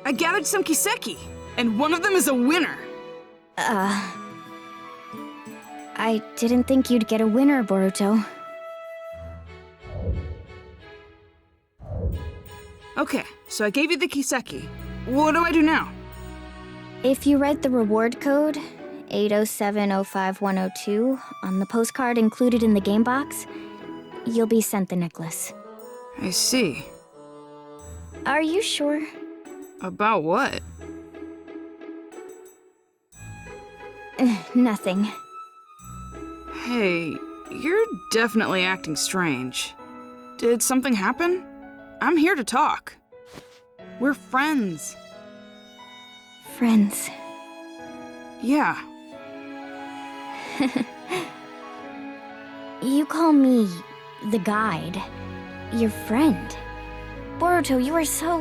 I gathered some kiseki, and one of them is a winner. I didn't think you'd get a winner, Boruto. Okay, so I gave you the kiseki. What do I do now? If you write the reward code, 807051002, on the postcard included in the game box, you'll be sent the necklace. I see. Are you sure? About what? Nothing. Hey, you're definitely acting strange. Did something happen? I'm here to talk. We're friends. Friends. Yeah. You call me the guide. Your friend. Boruto, you are so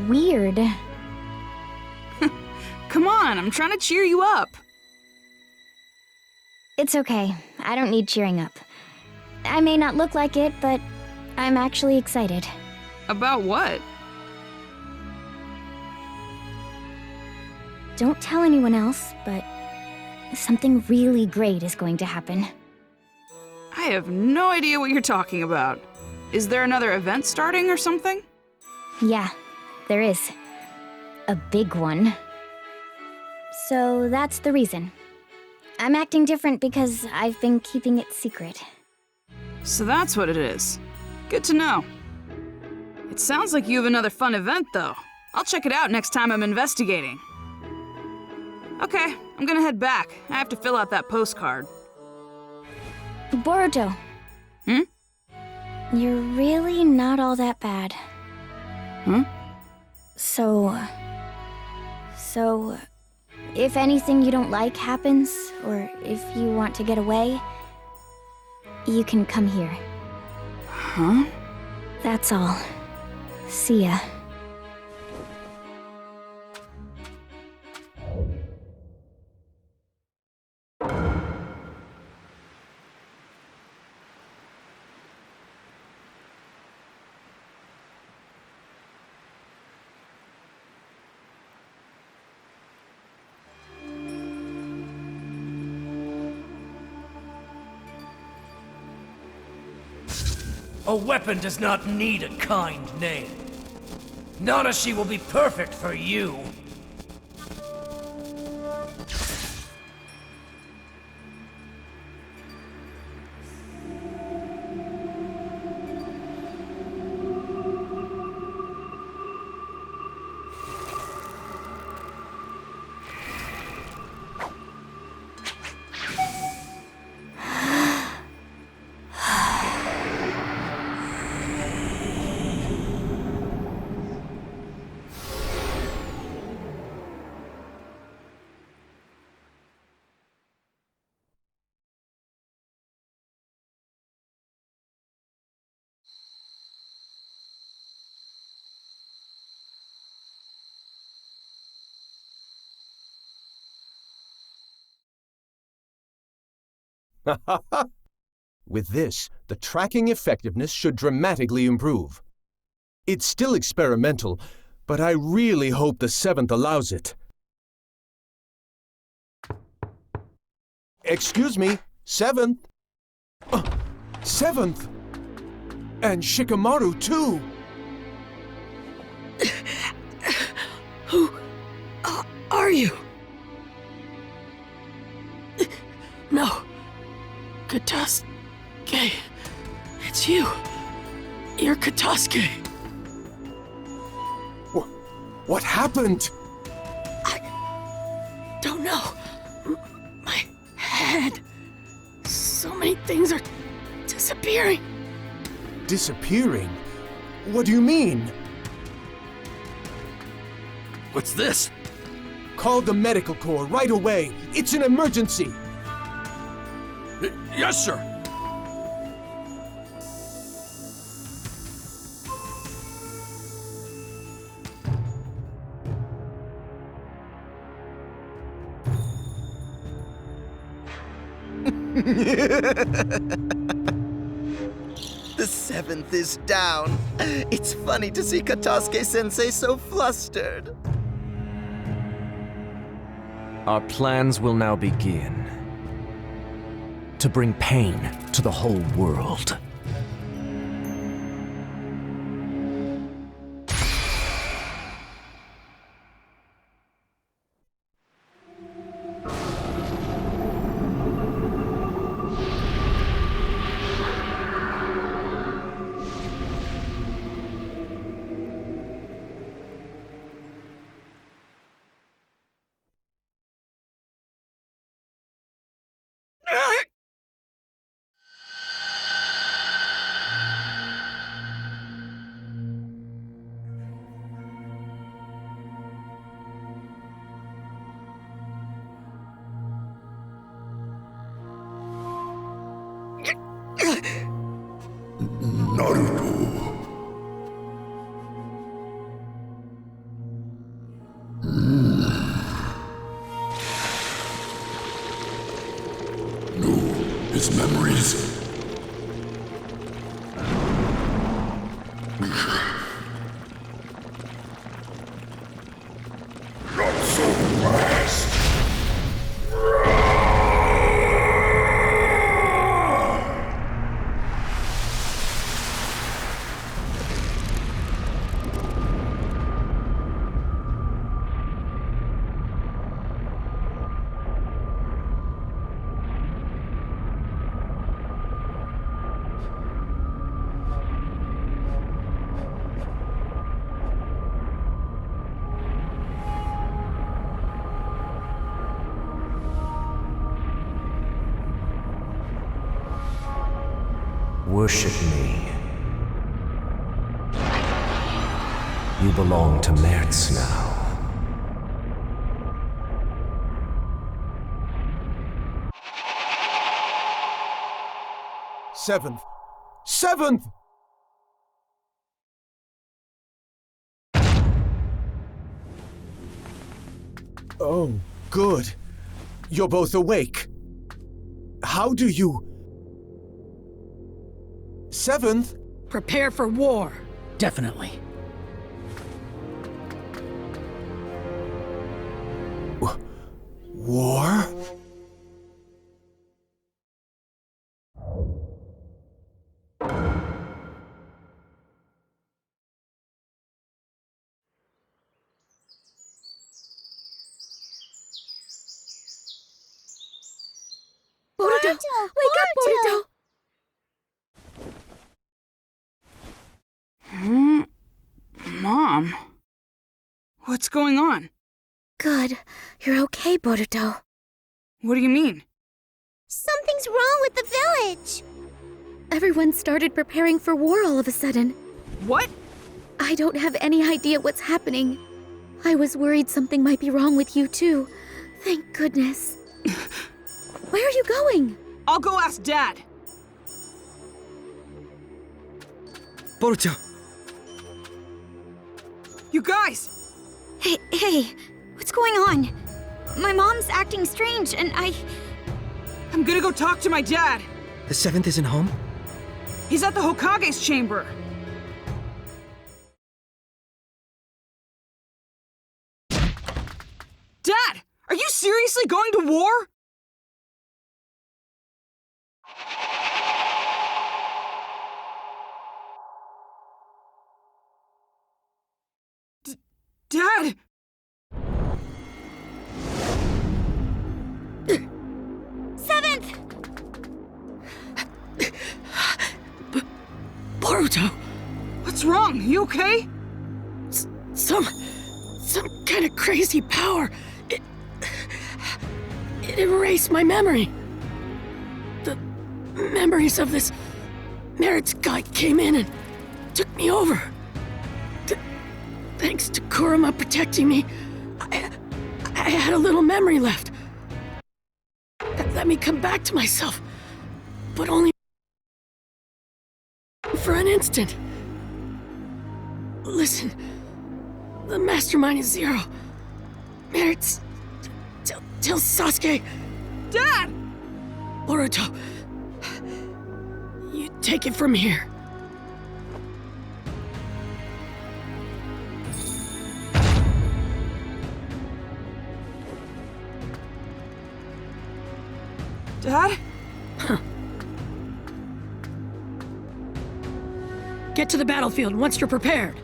weird. Come on, I'm trying to cheer you up. It's okay. I don't need cheering up. I may not look like it, but I'm actually excited. About what? Don't tell anyone else, but something really great is going to happen. I have no idea what you're talking about. Is there another event starting or something? Yeah, there is. A big one. So that's the reason. I'm acting different because I've been keeping it secret. So that's what it is. Good to know. It sounds like you have another fun event, though. I'll check it out next time I'm investigating. Okay, I'm gonna head back. I have to fill out that postcard. Boruto. Hmm? You're really not all that bad. Huh? So, if anything you don't like happens, or if you want to get away, you can come here. Huh? That's all. See ya. A weapon does not need a kind name. Nanashi will be perfect for you. With this, the tracking effectiveness should dramatically improve. It's still experimental, but I really hope the 7th allows it. Excuse me, 7th? 7th? And Shikamaru too! Who are you? No. Katasuke. It's you. You're Katasuke. What happened? I don't know. My head. So many things are disappearing. Disappearing? What do you mean? What's this? Call the medical corps right away. It's an emergency. Yes, sir. The 7th is down. It's funny to see Katasuke-sensei so flustered. Our plans will now begin. To bring pain to the whole world. Naruto. No, his memories. Not so fast. Worship me. You belong to Mertz now. Seventh! Seventh! Oh, good. You're both awake. How do you... Seventh? Prepare for war. Definitely. War? Boruto! Wake up, Boruto! Mom? What's going on? Good. You're okay, Boruto. What do you mean? Something's wrong with the village! Everyone started preparing for war all of a sudden. What? I don't have any idea what's happening. I was worried something might be wrong with you, too. Thank goodness. Where are you going? I'll go ask Dad. Boruto! You guys! Hey, what's going on? My mom's acting strange, and I'm gonna go talk to my dad. The 7th isn't home? He's at the Hokage's chamber. Dad! Are you seriously going to war? Dad! Seventh! Boruto! What's wrong? You okay? Some kind of crazy power. It erased my memory. The memories of this Mertz guy came in and took me over. Thanks to Kurama protecting me, I had a little memory left. That let me come back to myself, but only for an instant. Listen, the mastermind is Zero. Mertz, tell Sasuke. Dad! Boruto, you take it from here. Dad? Get to the battlefield once you're prepared.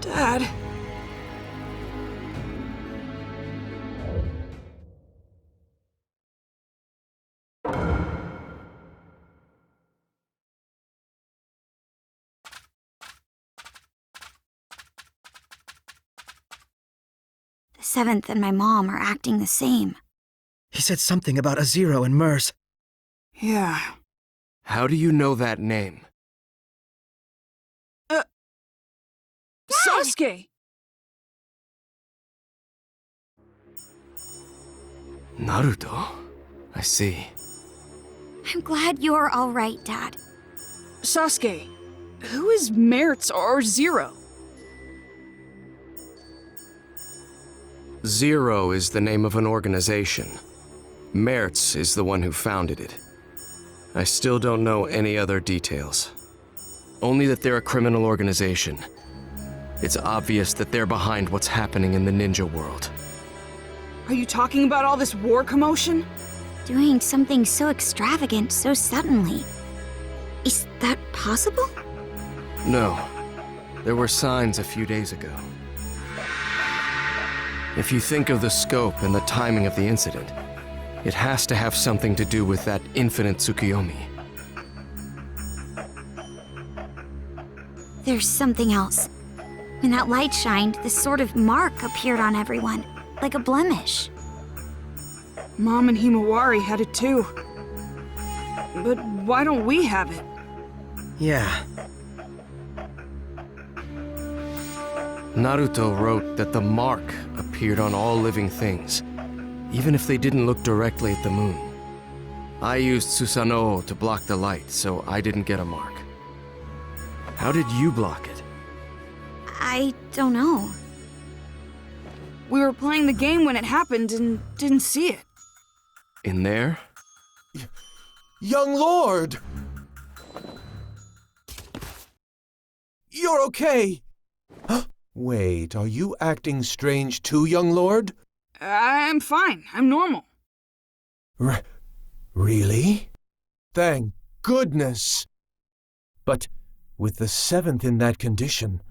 Dad? The Seventh and my mom are acting the same. He said something about a zero and Mers. Yeah. How do you know that name? Sasuke! Naruto? I see. I'm glad you're all right, Dad. Sasuke, who is Mertz or Zero? Zero is the name of an organization. Mertz is the one who founded it. I still don't know any other details. Only that they're a criminal organization. It's obvious that they're behind what's happening in the ninja world. Are you talking about all this war commotion? Doing something so extravagant so suddenly. Is that possible? No. There were signs a few days ago. If you think of the scope and the timing of the incident, it has to have something to do with that infinite Tsukuyomi. There's something else. When that light shined, this sort of mark appeared on everyone, like a blemish. Mom and Himawari had it too. But why don't we have it? Yeah. Naruto wrote that the mark appeared on all living things, even if they didn't look directly at the moon. I used Susanoo to block the light, so I didn't get a mark. How did you block it? I don't know. We were playing the game when it happened and didn't see it. In there? Young Lord! You're okay! Wait, are you acting strange too, young Lord? I'm fine. I'm normal. Really? Thank goodness! But with the Seventh in that condition,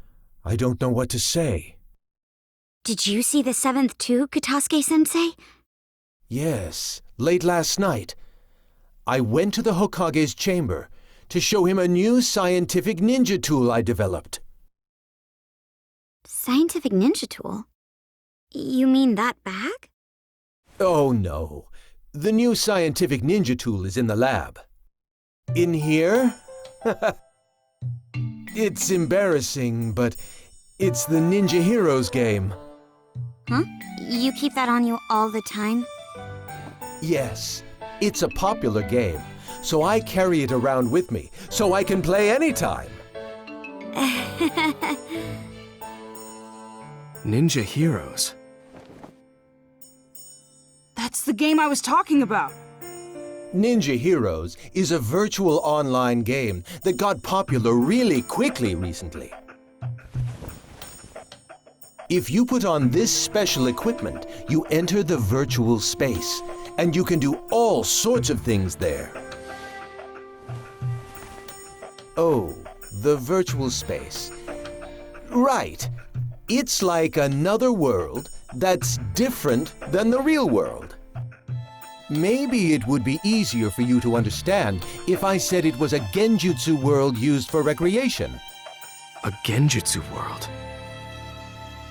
I don't know what to say. Did you see the Seventh too, Katasuke-sensei? Yes, late last night. I went to the Hokage's chamber to show him a new scientific ninja tool I developed. Scientific ninja tool? You mean that bag? Oh no. The new scientific ninja tool is in the lab. In here? It's embarrassing, but it's the Ninja Heroes game. Huh? You keep that on you all the time? Yes, it's a popular game, so I carry it around with me, so I can play anytime. Ninja Heroes? That's the game I was talking about. Ninja Heroes is a virtual online game that got popular really quickly recently. If you put on this special equipment, you enter the virtual space, and you can do all sorts of things there. Oh, the virtual space. Right. It's like another world that's different than the real world. Maybe it would be easier for you to understand if I said it was a genjutsu world used for recreation. A genjutsu world?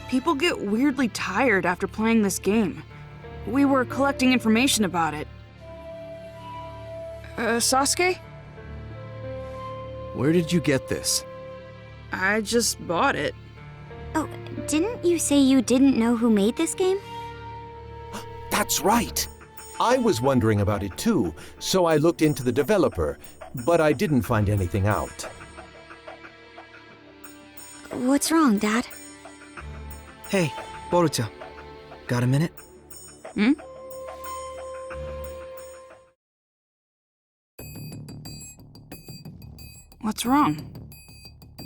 People get weirdly tired after playing this game. We were collecting information about it. Sasuke? Where did you get this? I just bought it. Oh, didn't you say you didn't know who made this game? That's right. I was wondering about it too, so I looked into the developer, but I didn't find anything out. What's wrong, Dad? Hey, Boruto. Got a minute? Hmm? What's wrong?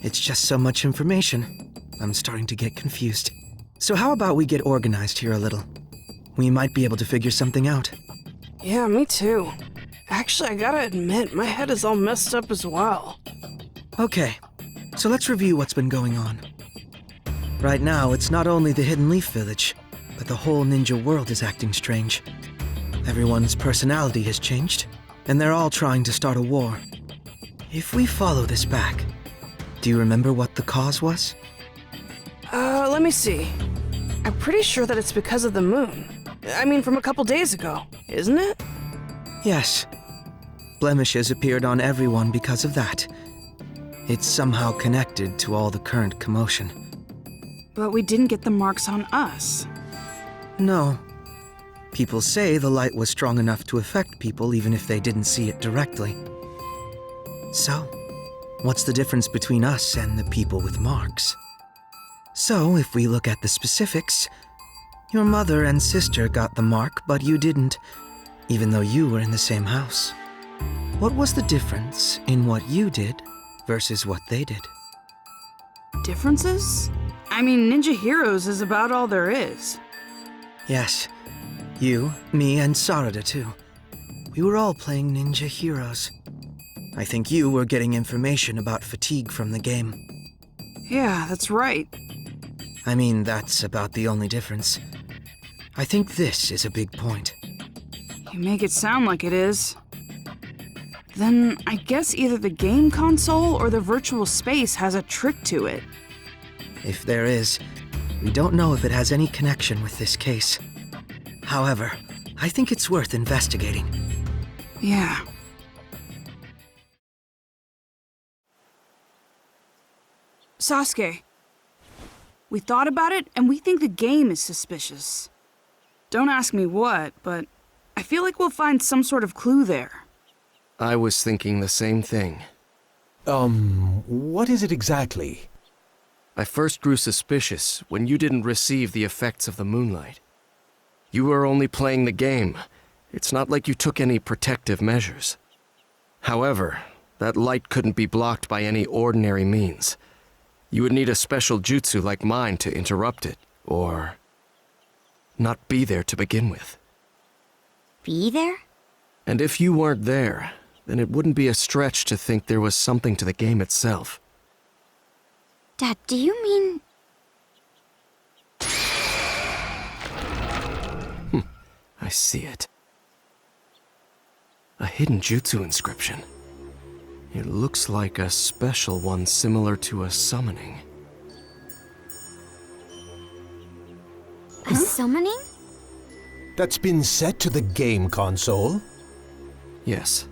It's just so much information. I'm starting to get confused. So how about we get organized here a little? We might be able to figure something out. Yeah, me too. Actually, I gotta admit, my head is all messed up as well. Okay, so let's review what's been going on. Right now, it's not only the Hidden Leaf Village, but the whole ninja world is acting strange. Everyone's personality has changed, and they're all trying to start a war. If we follow this back, do you remember what the cause was? Let me see. I'm pretty sure that it's because of the moon. I mean, from a couple days ago, isn't it? Yes. Blemishes appeared on everyone because of that. It's somehow connected to all the current commotion. But we didn't get the marks on us. No. People say the light was strong enough to affect people even if they didn't see it directly. So, what's the difference between us and the people with marks? So, if we look at the specifics, your mother and sister got the mark, but you didn't, even though you were in the same house. What was the difference in what you did versus what they did? Differences? I mean, Ninja Heroes is about all there is. Yes. You, me, and Sarada too. We were all playing Ninja Heroes. I think you were getting information about fatigue from the game. Yeah, that's right. I mean, that's about the only difference. I think this is a big point. You make it sound like it is. Then I guess either the game console or the virtual space has a trick to it. If there is, we don't know if it has any connection with this case. However, I think it's worth investigating. Yeah. Sasuke, we thought about it and we think the game is suspicious. Don't ask me what, but I feel like we'll find some sort of clue there. I was thinking the same thing. What is it exactly? I first grew suspicious when you didn't receive the effects of the moonlight. You were only playing the game. It's not like you took any protective measures. However, that light couldn't be blocked by any ordinary means. You would need a special jutsu like mine to interrupt it, or not be there to begin with. Be there? And if you weren't there, then it wouldn't be a stretch to think there was something to the game itself. Dad, do you mean... I see it. A hidden jutsu inscription. It looks like a special one similar to a summoning. A summoning? That's been set to the game console? Yes.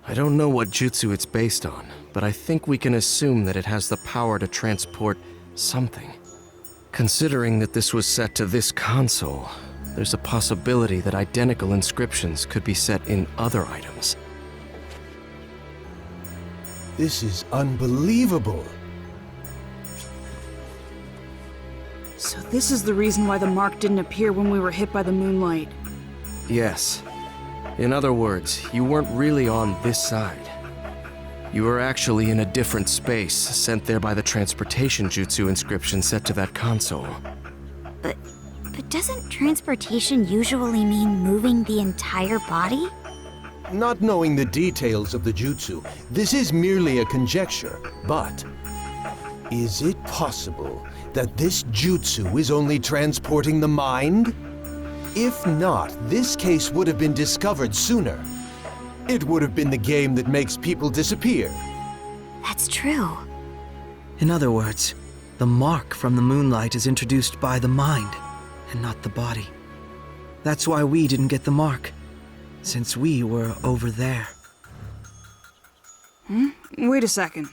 I don't know what jutsu it's based on, but I think we can assume that it has the power to transport something. Considering that this was set to this console, there's a possibility that identical inscriptions could be set in other items. This is unbelievable. So this is the reason why the mark didn't appear when we were hit by the moonlight. Yes. In other words, you weren't really on this side. You were actually in a different space, sent there by the transportation jutsu inscription set to that console. But doesn't transportation usually mean moving the entire body? Not knowing the details of the jutsu, this is merely a conjecture, but is it possible that this jutsu is only transporting the mind? If not, this case would have been discovered sooner. It would have been the game that makes people disappear. That's true. In other words, the mark from the moonlight is introduced by the mind, and not the body. That's why we didn't get the mark, since we were over there. Wait a second.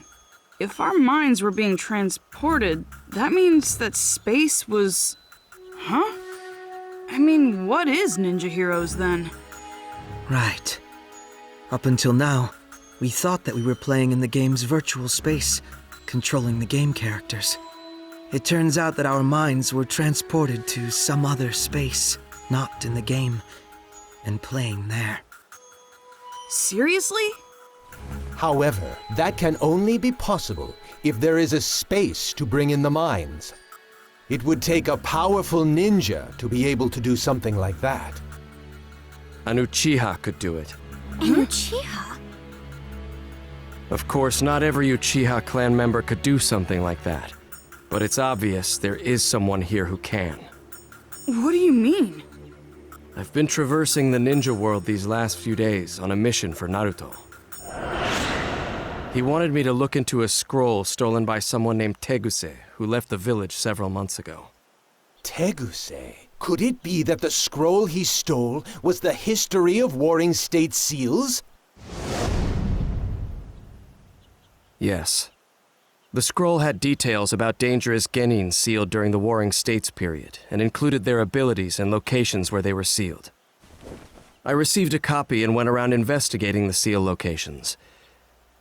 If our minds were being transported, that means that space was... Huh? I mean, what is Ninja Heroes then? Right. Up until now, we thought that we were playing in the game's virtual space, controlling the game characters. It turns out that our minds were transported to some other space, not in the game, and playing there. Seriously? However, that can only be possible if there is a space to bring in the minds. It would take a powerful ninja to be able to do something like that. An Uchiha could do it. An Uchiha? Of course, not every Uchiha clan member could do something like that. But it's obvious there is someone here who can. What do you mean? I've been traversing the ninja world these last few days on a mission for Naruto. He wanted me to look into a scroll stolen by someone named Teguse, who left the village several months ago. Teguse? Could it be that the scroll he stole was the history of Warring State seals? Yes. The scroll had details about dangerous genin sealed during the Warring States period, and included their abilities and locations where they were sealed. I received a copy and went around investigating the seal locations.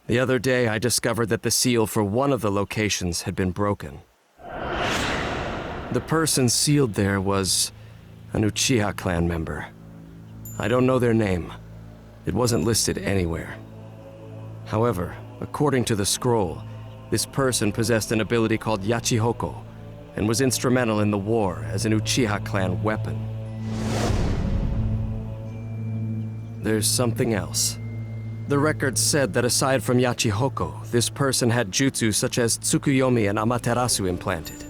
The other day, I discovered that the seal for one of the locations had been broken. The person sealed there was an Uchiha clan member. I don't know their name. It wasn't listed anywhere. However, according to the scroll, this person possessed an ability called Yachihoko, and was instrumental in the war as an Uchiha clan weapon. There's something else. The record said that aside from Yachihoko, this person had jutsu such as Tsukuyomi and Amaterasu implanted.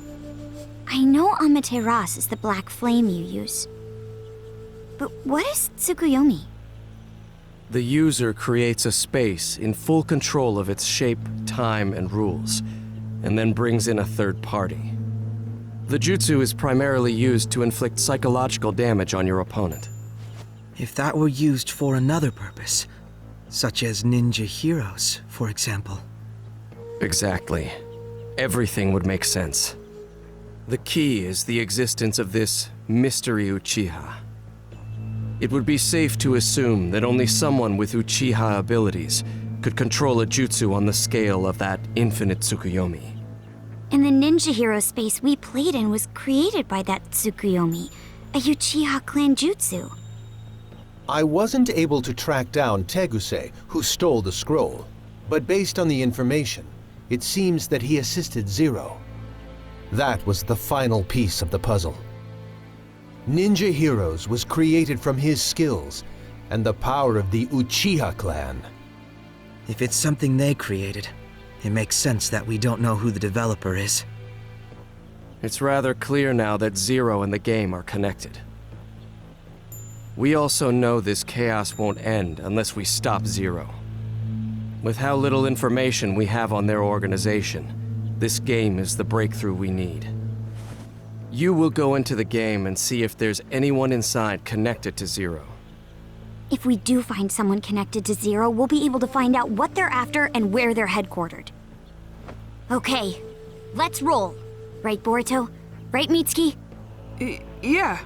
I know Amaterasu is the black flame you use. But what is Tsukuyomi? The user creates a space in full control of its shape, time, and rules, and then brings in a third party. The jutsu is primarily used to inflict psychological damage on your opponent. If that were used for another purpose, such as ninja heroes, for example. Exactly. Everything would make sense. The key is the existence of this mystery Uchiha. It would be safe to assume that only someone with Uchiha abilities could control a jutsu on the scale of that infinite Tsukuyomi. And the ninja hero space we played in was created by that Tsukuyomi, a Uchiha clan jutsu. I wasn't able to track down Teguse, who stole the scroll, but based on the information, it seems that he assisted Zero. That was the final piece of the puzzle. Ninja Heroes was created from his skills and the power of the Uchiha clan. If it's something they created, it makes sense that we don't know who the developer is. It's rather clear now that Zero and the game are connected. We also know this chaos won't end unless we stop Zero. With how little information we have on their organization, this game is the breakthrough we need. You will go into the game and see if there's anyone inside connected to Zero. If we do find someone connected to Zero, we'll be able to find out what they're after and where they're headquartered. Okay, let's roll. Right, Boruto? Right, Mitsuki? Yeah.